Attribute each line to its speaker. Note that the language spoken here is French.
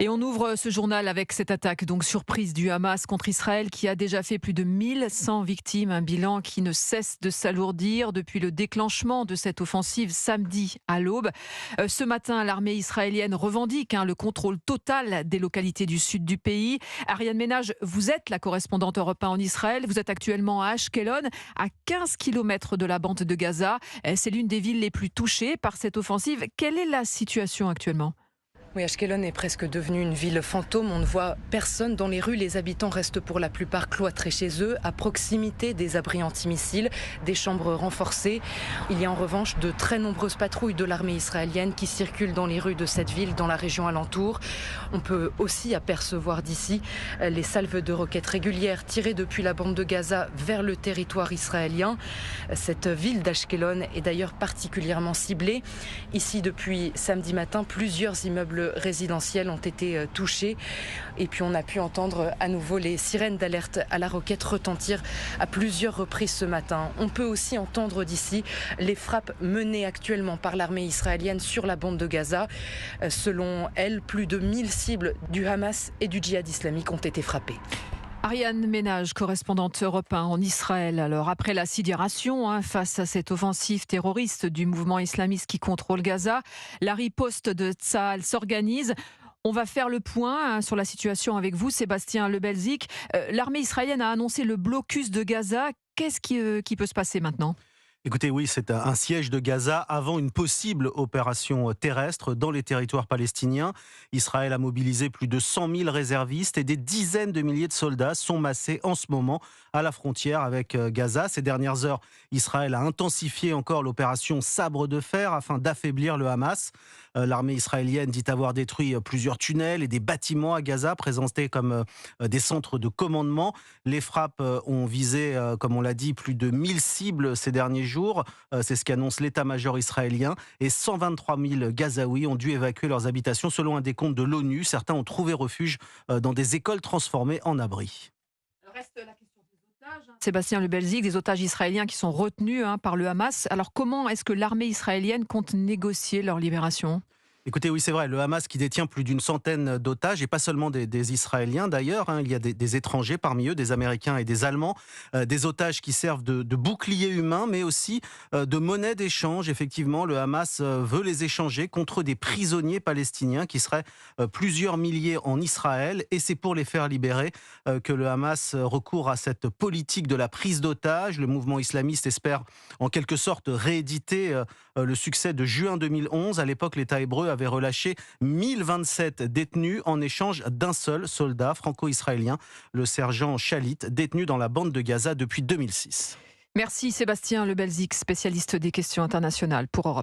Speaker 1: Et on ouvre ce journal avec cette attaque donc surprise du Hamas contre Israël qui a déjà fait plus de 1100 victimes, un bilan qui ne cesse de s'alourdir depuis le déclenchement de cette offensive samedi à l'aube. Ce matin, l'armée israélienne revendique le contrôle total des localités du sud du pays. Ariane Ménage, vous êtes la correspondante Europe 1 en Israël, vous êtes actuellement à Ashkelon, à 15 km de la bande de Gaza. C'est l'une des villes les plus touchées par cette offensive. Quelle est la situation actuellement ?
Speaker 2: Oui, Ashkelon est presque devenue une ville fantôme. On ne voit personne dans les rues. Les habitants restent pour la plupart cloîtrés chez eux, à proximité des abris antimissiles, des chambres renforcées. Il y a en revanche de très nombreuses patrouilles de l'armée israélienne qui circulent dans les rues de cette ville, dans la région alentour. On peut aussi apercevoir d'ici les salves de roquettes régulières tirées depuis la bande de Gaza vers le territoire israélien. Cette ville d'Ashkelon est d'ailleurs particulièrement ciblée. Ici, depuis samedi matin, plusieurs immeubles résidentiels ont été touchés. Et puis on a pu entendre à nouveau les sirènes d'alerte à la roquette retentir à plusieurs reprises ce matin. On peut aussi entendre d'ici les frappes menées actuellement par l'armée israélienne sur la bande de Gaza. Selon elle, plus de 1000 cibles du Hamas et du djihad islamique ont été frappées.
Speaker 1: Ariane Ménage, correspondante Europe 1 en Israël. Alors, après la sidération face à cette offensive terroriste du mouvement islamiste qui contrôle Gaza, la riposte de Tsahal s'organise. On va faire le point sur la situation avec vous, Sébastien Lebelzik. L'armée israélienne a annoncé le blocus de Gaza. Qu'est-ce qui peut se passer maintenant ?
Speaker 3: Écoutez, oui, c'est un siège de Gaza avant une possible opération terrestre dans les territoires palestiniens. Israël a mobilisé plus de 100 000 réservistes et des dizaines de milliers de soldats sont massés en ce moment à la frontière avec Gaza. Ces dernières heures, Israël a intensifié encore l'opération Sabre de fer afin d'affaiblir le Hamas. L'armée israélienne dit avoir détruit plusieurs tunnels et des bâtiments à Gaza présentés comme des centres de commandement. Les frappes ont visé, comme on l'a dit, plus de 1000 cibles ces derniers jours. C'est ce qu'annonce l'état-major israélien. Et 123 000 Gazaouis ont dû évacuer leurs habitations selon un décompte de l'ONU. Certains ont trouvé refuge dans des écoles transformées en abris.
Speaker 1: Reste la question des otages. Sébastien Lebelzik, des otages israéliens qui sont retenus par le Hamas. Alors comment est-ce que l'armée israélienne compte négocier leur libération ?
Speaker 3: Écoutez, oui, c'est vrai, le Hamas qui détient plus d'une centaine d'otages, et pas seulement des Israéliens d'ailleurs, il y a des étrangers parmi eux, des Américains et des Allemands, des otages qui servent de boucliers humains, mais aussi de monnaie d'échange. Effectivement, le Hamas veut les échanger contre des prisonniers palestiniens qui seraient plusieurs milliers en Israël, et c'est pour les faire libérer que le Hamas recourt à cette politique de la prise d'otages. Le mouvement islamiste espère en quelque sorte rééditer le succès de juin 2011. À l'époque, l'État hébreu avait relâché 1027 détenus en échange d'un seul soldat franco-israélien, le sergent Shalit, détenu dans la bande de Gaza depuis 2006.
Speaker 1: Merci Sébastien Lebelzik, spécialiste des questions internationales pour Europe.